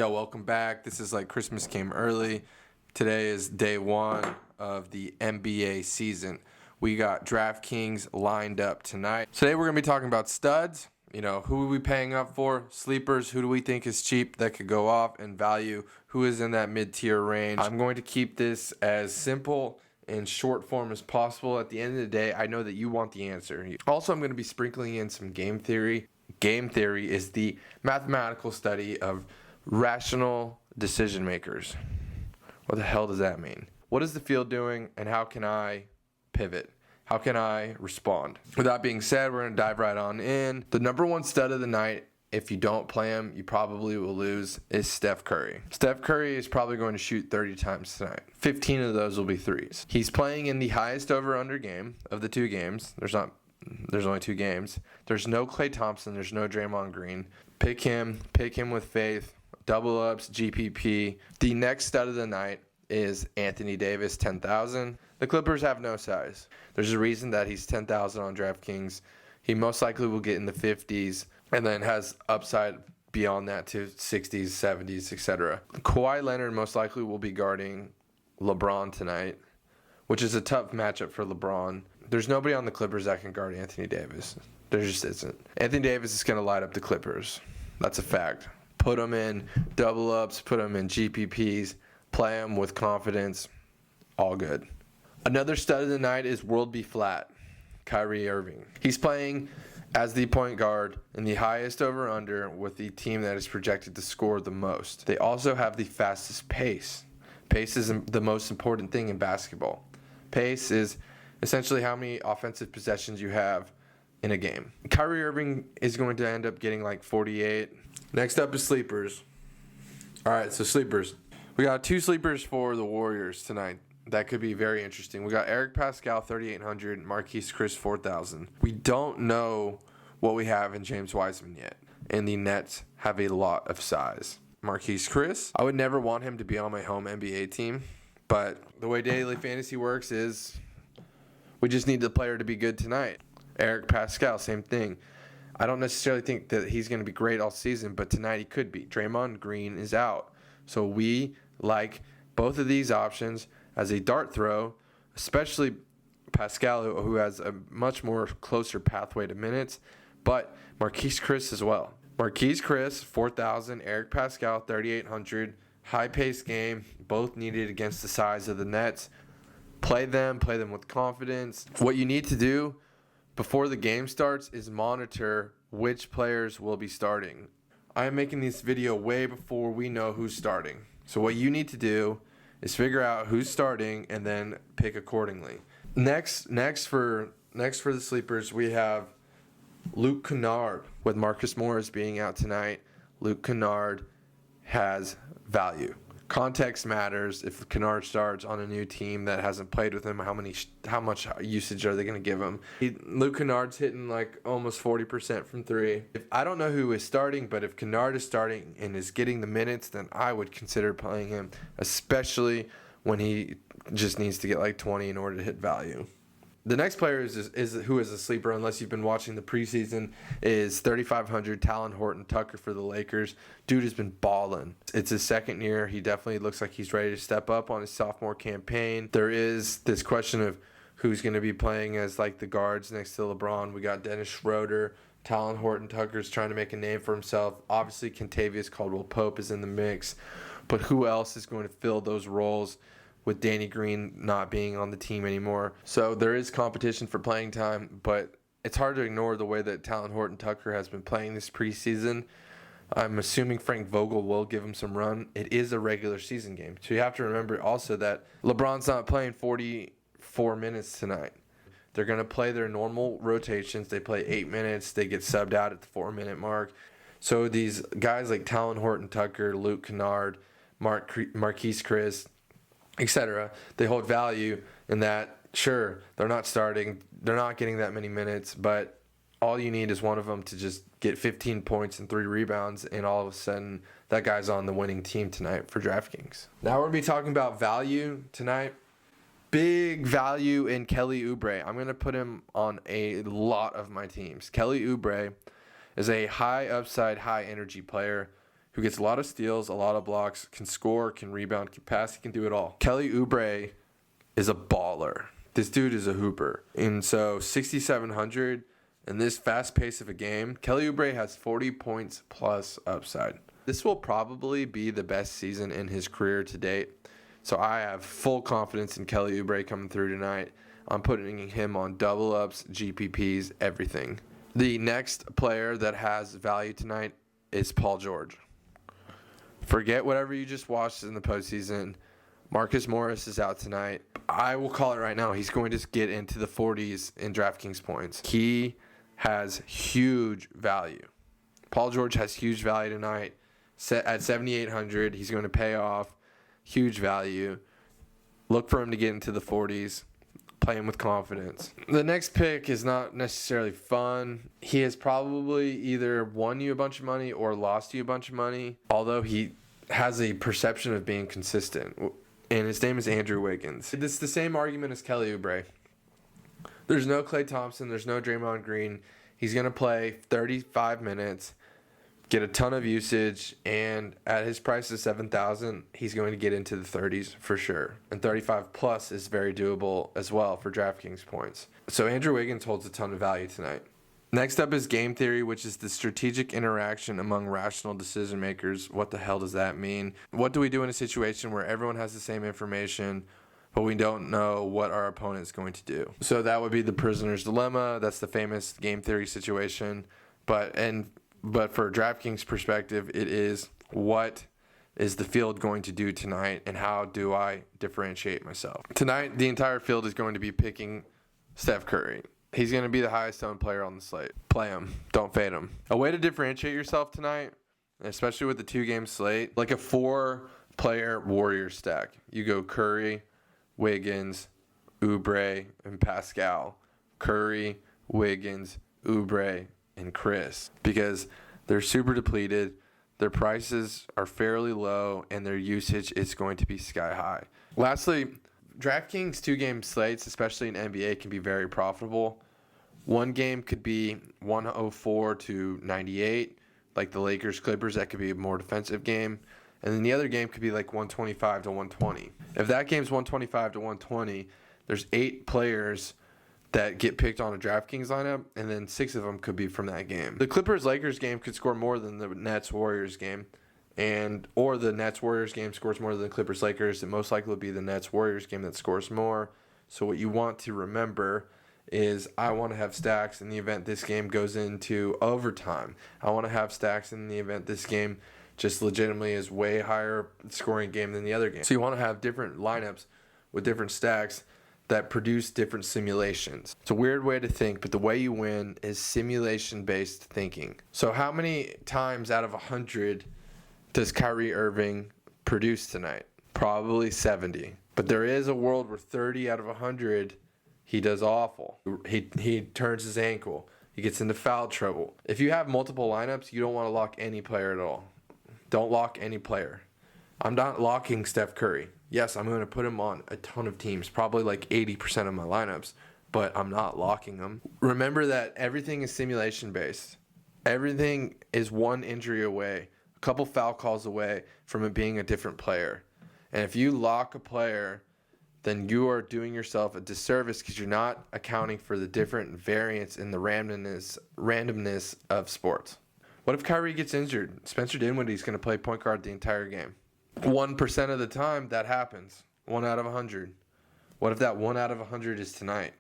Yo, welcome back. This is like Christmas came early. Today is day one of the NBA season. We got Draftkings lined up tonight. Today we're going to be talking about studs. You know, who are we paying up for? Sleepers, who do we think is cheap that could go off? And value, who is in that mid-tier range? I'm going to keep this as simple and short form as possible. At the end of the day, I know that you want the answer. Also, I'm going to be sprinkling in some game theory. Game theory is the mathematical study of rational decision makers. What the hell does that mean? What is the field doing, and how can I pivot? How can I respond? With that being said, we're going to dive right on in. The number one stud of the night, if you don't play him, you probably will lose, is Steph Curry. Steph Curry is probably going to shoot 30 times tonight. 15 of those will be threes. He's playing in the highest over-under game of the two games. There's only two games. There's no Klay Thompson. There's no Draymond Green. Pick him with faith. Double ups, GPP. The next stud of the night is Anthony Davis, 10,000. The Clippers have no size. There's a reason that he's 10,000 on DraftKings. He most likely will get in the 50s and then has upside beyond that to 60s, 70s, etc. Kawhi Leonard most likely will be guarding LeBron tonight, which is a tough matchup for LeBron. There's nobody on the Clippers that can guard Anthony Davis. There just isn't. Anthony Davis is going to light up the Clippers. That's a fact. Put them in double ups, put them in GPPs, play them with confidence, all good. Another stud of the night is World Be Flat, Kyrie Irving. He's playing as the point guard in the highest over-under with the team that is projected to score the most. They also have the fastest pace. Pace is the most important thing in basketball. Pace is essentially how many offensive possessions you have in a game. Kyrie Irving is going to end up getting like 48. Next up is sleepers. All right, so sleepers. We got two sleepers for the Warriors tonight. That could be very interesting. We got Eric Pascal, 3,800, Marquise Chris, 4,000. We don't know what we have in James Wiseman yet, and the Nets have a lot of size. Marquise Chris, I would never want him to be on my home NBA team, but the way daily fantasy works is we just need the player to be good tonight. Eric Pascal, same thing. I don't necessarily think that he's going to be great all season, but tonight he could be. Draymond Green is out. So we like both of these options as a dart throw, especially Pascal, who has a much more closer pathway to minutes, but Marquise Chris as well. Marquise Chris, 4,000. Eric Pascal, 3,800. High-paced game, both needed against the size of the Nets. Play them with confidence. What you need to do before the game starts is monitor which players will be starting. I am making this video way before we know who's starting. So what you need to do is figure out who's starting and then pick accordingly. Next for the sleepers, we have Luke Kennard. With Marcus Morris being out tonight, Luke Kennard has value. Context matters. If Kennard starts on a new team that hasn't played with him, how much usage are they going to give him? Luke Kennard's hitting like almost 40% from three. I don't know who is starting, but if Kennard is starting and is getting the minutes, then I would consider playing him, especially when he just needs to get like 20 in order to hit value. The next player is who is a sleeper, unless you've been watching the preseason, is 3,500 Talon Horton-Tucker for the Lakers. Dude has been balling. It's his second year. He definitely looks like he's ready to step up on his sophomore campaign. There is this question of who's going to be playing as like the guards next to LeBron. We got Dennis Schroeder. Talon Horton-Tucker's trying to make a name for himself. Obviously, Kentavious Caldwell-Pope is in the mix. But who else is going to fill those roles with Danny Green not being on the team anymore? So there is competition for playing time, but it's hard to ignore the way that Talon Horton-Tucker has been playing this preseason. I'm assuming Frank Vogel will give him some run. It is a regular season game. So you have to remember also that LeBron's not playing 44 minutes tonight. They're going to play their normal rotations. They play 8 minutes. They get subbed out at the 4-minute mark. So these guys like Talon Horton-Tucker, Luke Kennard, Marquise Chris, etc., they hold value in that, sure, they're not starting, they're not getting that many minutes, but all you need is one of them to just get 15 points and 3 rebounds, and all of a sudden that guy's on the winning team tonight for DraftKings. Now we're going to be talking about value tonight. Big value in Kelly Oubre. I'm going to put him on a lot of my teams. Kelly Oubre is a high upside, high energy player who who gets a lot of steals, a lot of blocks, can score, can rebound, can pass, he can do it all. Kelly Oubre is a baller. This dude is a hooper. And so 6,700 in this fast pace of a game, Kelly Oubre has 40 points plus upside. This will probably be the best season in his career to date. So I have full confidence in Kelly Oubre coming through tonight. I'm putting him on double ups, GPPs, everything. The next player that has value tonight is Paul George. Forget whatever you just watched in the postseason. Marcus Morris is out tonight. I will call it right now. He's going to get into the 40s in DraftKings points. He has huge value. Paul George has huge value tonight. Set at 7,800, he's going to pay off. Huge value. Look for him to get into the 40s. Play him with confidence. The next pick is not necessarily fun. He has probably either won you a bunch of money or lost you a bunch of money, although he has a perception of being consistent. And his name is Andrew Wiggins. It's the same argument as Kelly Oubre. There's no Klay Thompson. There's no Draymond Green. He's going to play 35 minutes, get a ton of usage, and at his price of $7,000, he's going to get into the 30s for sure. And 35 plus is very doable as well for DraftKings points. So Andrew Wiggins holds a ton of value tonight. Next up is game theory, which is the strategic interaction among rational decision makers. What the hell does that mean? What do we do in a situation where everyone has the same information, but we don't know what our opponent is going to do? So that would be the prisoner's dilemma. That's the famous game theory situation. But for DraftKings perspective, it is what is the field going to do tonight and how do I differentiate myself? Tonight, the entire field is going to be picking Steph Curry. He's going to be the highest owned player on the slate. Play him. Don't fade him. A way to differentiate yourself tonight, especially with the 2-game slate, like a 4-player Warriors stack. You go Curry, Wiggins, Oubre, and Pascal. Curry, Wiggins, Oubre, and Chris. Because they're super depleted, their prices are fairly low, and their usage is going to be sky high. Lastly, DraftKings 2-game slates, especially in NBA, can be very profitable. One game could be 104 to 98, like the Lakers-Clippers. That could be a more defensive game. And then the other game could be like 125 to 120. If that game's 125 to 120, there's 8 players that get picked on a DraftKings lineup, and then 6 of them could be from that game. The Clippers-Lakers game could score more than the Nets-Warriors game. Or the Nets-Warriors game scores more than the Clippers-Lakers. It most likely will be the Nets-Warriors game that scores more. So what you want to remember is I want to have stacks in the event this game goes into overtime. I want to have stacks in the event this game just legitimately is way higher scoring game than the other game. So you want to have different lineups with different stacks that produce different simulations. It's a weird way to think, but the way you win is simulation-based thinking. So how many times out of 100 does Kyrie Irving produce tonight? Probably 70. But there is a world where 30 out of 100, he does awful. He turns his ankle. He gets into foul trouble. If you have multiple lineups, you don't want to lock any player at all. Don't lock any player. I'm not locking Steph Curry. Yes, I'm going to put him on a ton of teams, probably like 80% of my lineups, but I'm not locking him. Remember that everything is simulation-based. Everything is one injury away, a couple foul calls away from it being a different player. And if you lock a player, then you are doing yourself a disservice because you're not accounting for the different variance in the randomness of sports. What if Kyrie gets injured? Spencer Dinwiddie's going to play point guard the entire game. 1% of the time, that happens. 1 out of 100. What if that 1 out of 100 is tonight?